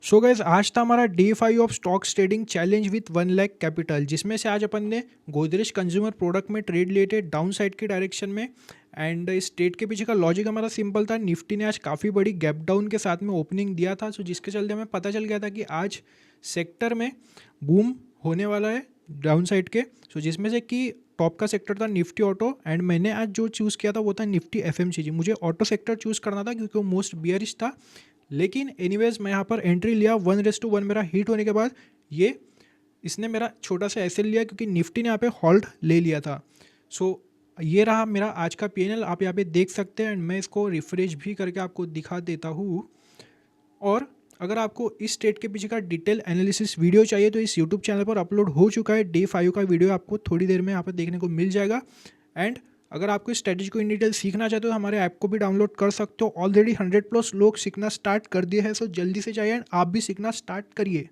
So guys आज था हमारा day 5 of stocks trading challenge with 1 lakh capital, जिसमें से आज अपन ने गोदरेज कंज्यूमर प्रोडक्ट में ट्रेड लिए थे डाउन साइड की डायरेक्शन में। एंड इस ट्रेड के पीछे का लॉजिक हमारा सिंपल था। निफ्टी ने आज काफ़ी बड़ी गैप डाउन के साथ में ओपनिंग दिया था, सो जिसके चलते हमें पता चल गया था कि आज सेक्टर में बूम होने वाला है डाउन साइड के। सो जिसमें से कि टॉप का सेक्टर था निफ्टी ऑटो, एंड मैंने आज जो चूज़ किया था वो था निफ्टी एफएमसीजी। मुझे ऑटो सेक्टर चूज़ करना था क्योंकि वो मोस्ट बियरिश था, लेकिन एनीवेज मैं यहाँ पर एंट्री लिया 1:1 मेरा हिट होने के बाद। ये इसने मेरा छोटा सा एसएल लिया क्योंकि निफ्टी ने यहाँ पे होल्ड ले लिया था। सो ये रहा मेरा आज का पीएनएल, आप यहाँ पे देख सकते हैं। एंड मैं इसको रिफ्रेश भी करके आपको दिखा देता हूँ। और अगर आपको इस ट्रेड के पीछे का डिटेल एनालिसिस वीडियो चाहिए तो इस यूट्यूब चैनल पर अपलोड हो चुका है। डे 5 का वीडियो आपको थोड़ी देर में यहाँ पर देखने को मिल जाएगा। एंड अगर आपको इस स्ट्रेटेजी को इन डिटेल सीखना चाहते हो तो हमारे ऐप को भी डाउनलोड कर सकते हो। ऑलरेडी 100+ लोग सीखना स्टार्ट कर दिए हैं, सो जल्दी से चाहिए आप भी सीखना स्टार्ट करिए।